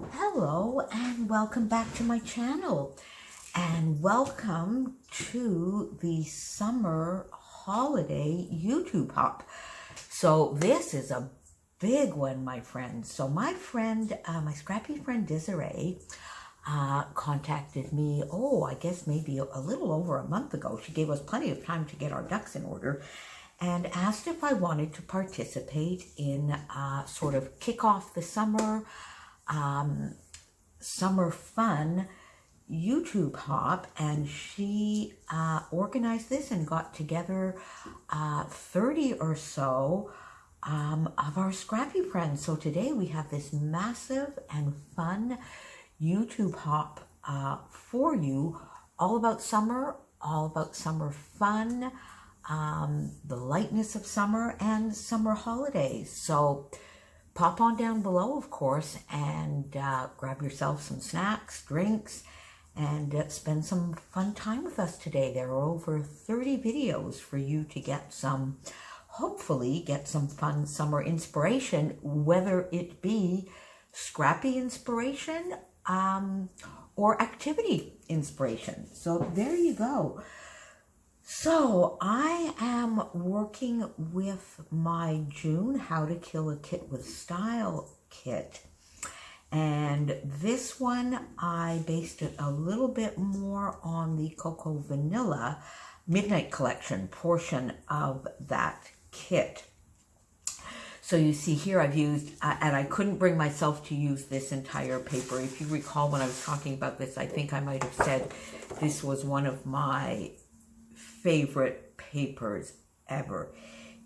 Hello and welcome back to my channel, and welcome to the summer holiday YouTube hop. So this is a big one, my friends. So my friend, my scrappy friend Desiree, contacted me, I guess maybe a little over a month ago. She gave us plenty of time to get our ducks in order and asked if I wanted to participate in sort of kick off the summer summer fun YouTube hop, and she organized this and got together 30 or so of our scrappy friends. So today we have this massive and fun YouTube hop for you, all about summer fun, the lightness of summer and summer holidays. So pop on down below, of course, and grab yourself some snacks, drinks, and spend some fun time with us today. There are over 30 videos for you to get some, hopefully get some fun summer inspiration, whether it be scrappy inspiration or activity inspiration. So there you go. So I am working with my June How to Kill a Kit with Style kit. And this one, I based it a little bit more on the Cocoa Vanilla Midnight Collection portion of that kit. So you see here I've used, and I couldn't bring myself to use this entire paper. If you recall when I was talking about this, I think I might have said this was one of my favorite papers ever.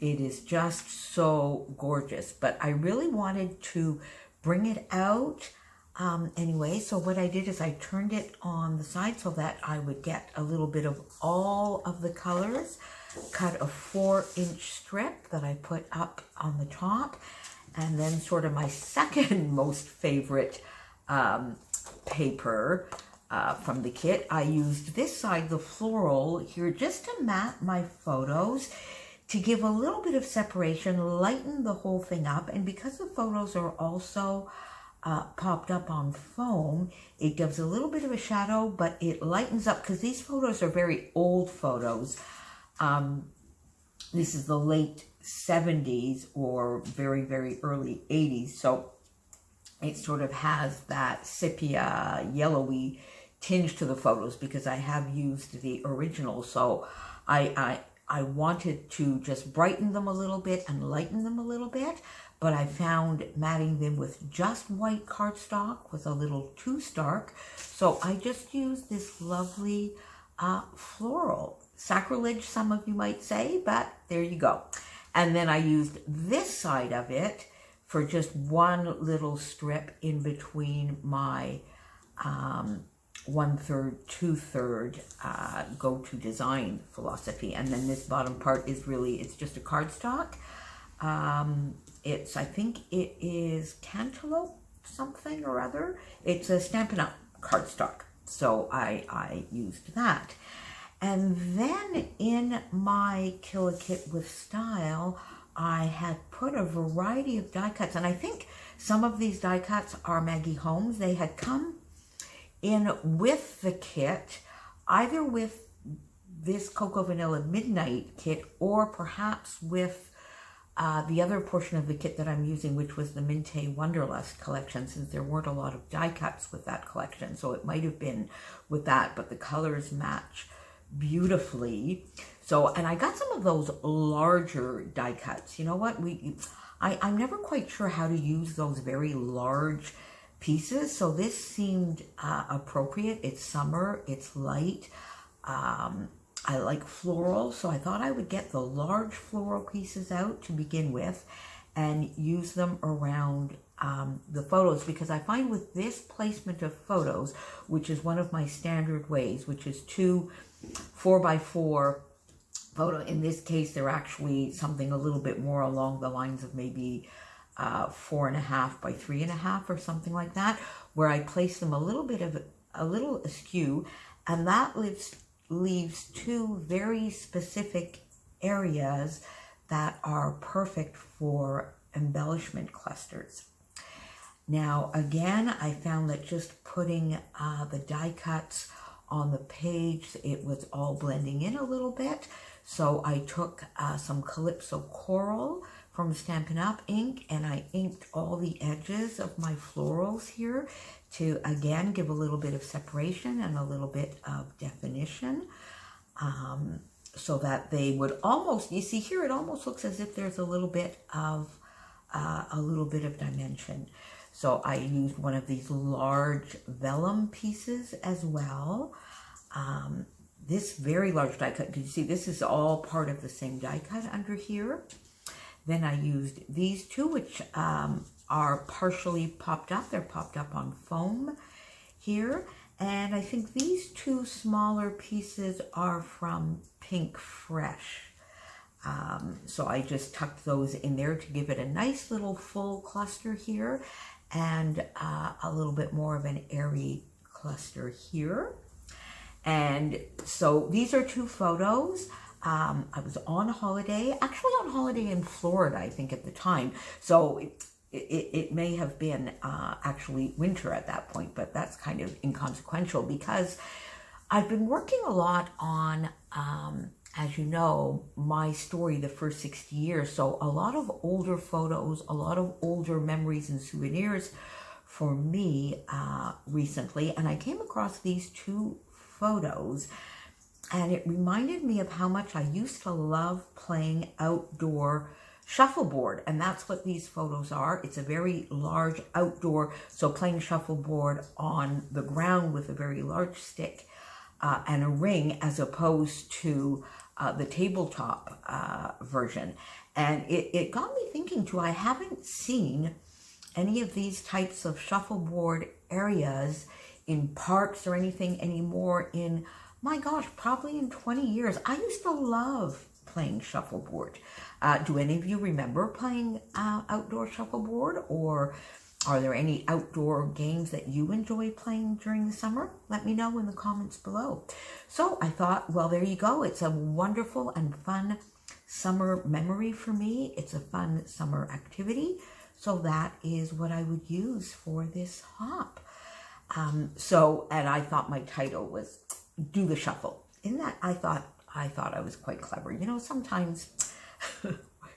It is just so gorgeous, but I really wanted to bring it out anyway. So what I did is I turned it on the side so that I would get a little bit of all of the colors, cut a 4-inch strip that I put up on the top, and then sort of my second most favorite paper from the kit, I used this side, the floral here, just to mat my photos, to give a little bit of separation, lighten the whole thing up. And because the photos are also popped up on foam, it gives a little bit of a shadow, but it lightens up, because these photos are very old photos. This is the late 70s or very, very early 80s. So it sort of has that sepia, yellowy tinge to the photos, because I have used the original. So I wanted to just brighten them a little bit and lighten them a little bit, but I found matting them with just white cardstock was a little too stark. So I just used this lovely floral. Sacrilege, some of you might say, but there you go. And then I used this side of it for just one little strip in between my 1/3, 2/3 go-to design philosophy. And then this bottom part is really, it's just a cardstock. I think it is Cantaloupe something or other. It's a Stampin' Up! Cardstock. So I used that. And then in my Kill a Kit with Style, I had put a variety of die cuts. And I think some of these die cuts are Maggie Holmes. They had come in with the kit, either with this Cocoa Vanilla Midnight kit, or perhaps with the other portion of the kit that I'm using, which was the Minte Wonderlust collection, since there weren't a lot of die cuts with that collection. So it might have been with that, but the colors match beautifully. So, and I got some of those larger die cuts. You know what? I'm never quite sure how to use those very large pieces. So this seemed appropriate. It's summer, it's light. I like floral, so I thought I would get the large floral pieces out to begin with and use them around the photos, because I find with this placement of photos, which is one of my standard ways, which is 2 4x4 photo. In this case, they're actually something a little bit more along the lines of maybe 4.5 by 3.5 or something like that, where I place them a little askew, and that leaves 2 very specific areas that are perfect for embellishment clusters. Now, again, I found that just putting the die cuts on the page, it was all blending in a little bit. So I took some Calypso Coral from Stampin' Up! Ink, and I inked all the edges of my florals here to, again, give a little bit of separation and a little bit of definition. So that they would almost, you see here, it almost looks as if there's a little bit of dimension. So I used one of these large vellum pieces as well. This very large die cut, you see this is all part of the same die cut under here. Then I used these two, which are partially popped up. They're popped up on foam here. And I think these two smaller pieces are from Pink Fresh. So I just tucked those in there to give it a nice little full cluster here and a little bit more of an airy cluster here. And so these are two photos. I was on holiday, actually on holiday in Florida, I think at the time. So it may have been actually winter at that point, but that's kind of inconsequential because I've been working a lot on, as you know, my story, the first 60 years. So a lot of older photos, a lot of older memories and souvenirs for me recently. And I came across these two photos, and it reminded me of how much I used to love playing outdoor shuffleboard, and that's what these photos are. It's a very large outdoor, so playing shuffleboard on the ground with a very large stick and a ring, as opposed to the tabletop version. And it got me thinking too, I haven't seen any of these types of shuffleboard areas in parks or anything anymore in, my gosh, probably in 20 years. I used to love playing shuffleboard. Do any of you remember playing outdoor shuffleboard, or are there any outdoor games that you enjoy playing during the summer? Let me know in the comments below. So I thought, well, there you go. It's a wonderful and fun summer memory for me. It's a fun summer activity. So that is what I would use for this hop. And I thought my title was Do the Shuffle. In that, I thought I was quite clever. You know, sometimes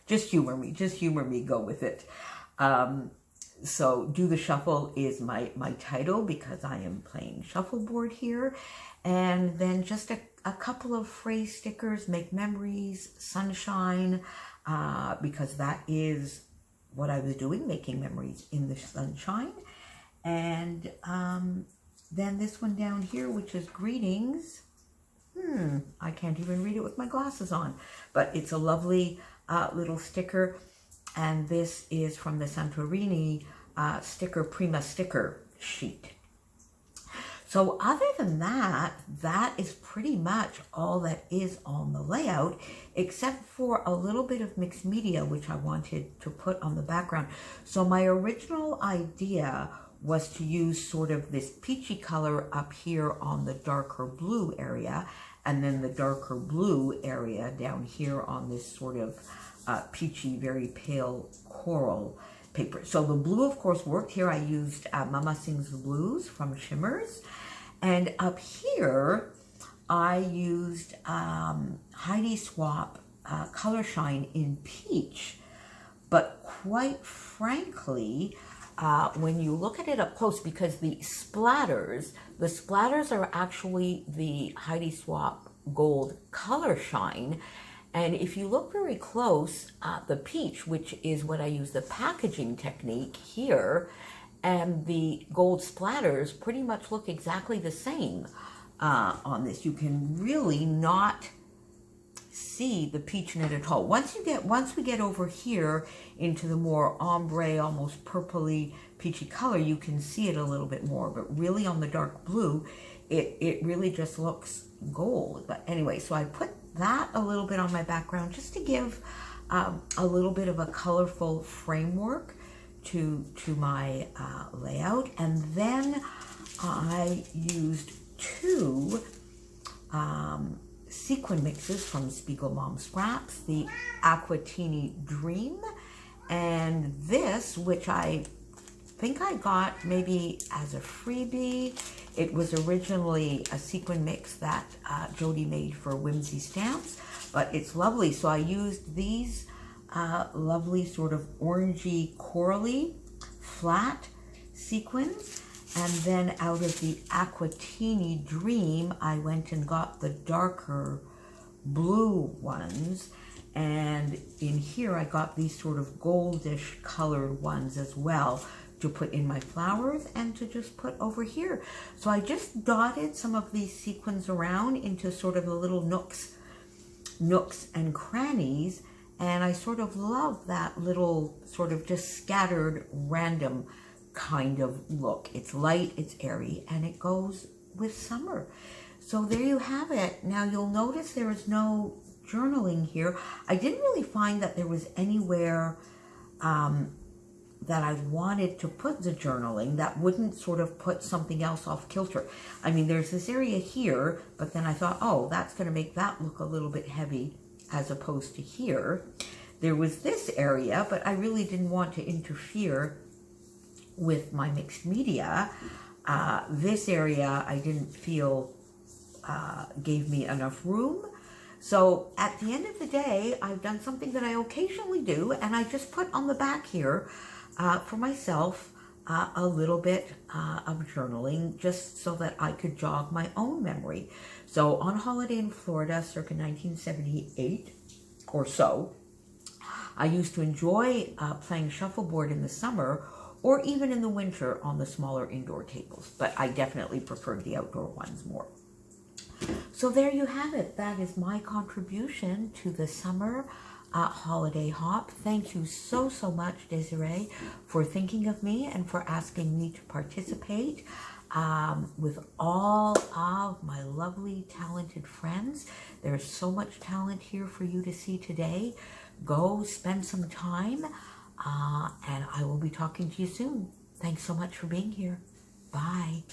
just humor me, go with it. So Do the Shuffle is my title because I am playing shuffleboard here. And then just a couple of phrase stickers, Make Memories, Sunshine, because that is what I was doing, making memories in the sunshine. And then this one down here, which is Greetings. I can't even read it with my glasses on, but it's a lovely little sticker. And this is from the Santorini Prima sticker sheet. So other than that, that is pretty much all that is on the layout, except for a little bit of mixed media, which I wanted to put on the background. So my original idea was to use sort of this peachy color up here on the darker blue area, and then the darker blue area down here on this sort of peachy, very pale coral paper. So the blue, of course, worked here. I used Mama Sings the Blues from Shimmers. And up here, I used Heidi Swap Color Shine in Peach. But quite frankly, when you look at it up close, because the splatters are actually the Heidi Swap Gold Color Shine. And if you look very close, the peach, which is what I use the packaging technique here, and the gold splatters pretty much look exactly the same on this. You can really not see the peach in it at all. Once we get over here into the more ombre, almost purpley, peachy color, you can see it a little bit more. But really on the dark blue, it really just looks gold. But anyway, so I put that a little bit on my background just to give a little bit of a colorful framework to my layout. And then I used two sequin mixes from Spiegel Mom Scraps, the Aquatini Dream, and this, which I think I got maybe as a freebie. It was originally a sequin mix that Jody made for Whimsy Stamps, but it's lovely. So I used these lovely sort of orangey, corally, flat sequins. And then out of the Aquatini Dream, I went and got the darker blue ones. And in here, I got these sort of goldish colored ones as well to put in my flowers and to just put over here. So I just dotted some of these sequins around into sort of the little nooks and crannies. And I sort of love that little sort of just scattered random kind of look. It's light, it's airy, and it goes with summer. So there you have it. Now you'll notice there is no journaling here. I didn't really find that there was anywhere that I wanted to put the journaling that wouldn't sort of put something else off kilter. I mean, there's this area here, but then I thought, oh, that's going to make that look a little bit heavy as opposed to here. There was this area, but I really didn't want to interfere with my mixed media. This area I didn't feel gave me enough room. So at the end of the day, I've done something that I occasionally do, and I just put on the back here for myself a little bit of journaling just so that I could jog my own memory. So on holiday in Florida, circa 1978 or so, I used to enjoy playing shuffleboard in the summer or even in the winter on the smaller indoor tables, but I definitely preferred the outdoor ones more. So there you have it. That is my contribution to the summer holiday hop. Thank you so much, Desiree, for thinking of me and for asking me to participate with all of my lovely, talented friends. There's so much talent here for you to see today. Go spend some time. And I will be talking to you soon. Thanks so much for being here. Bye.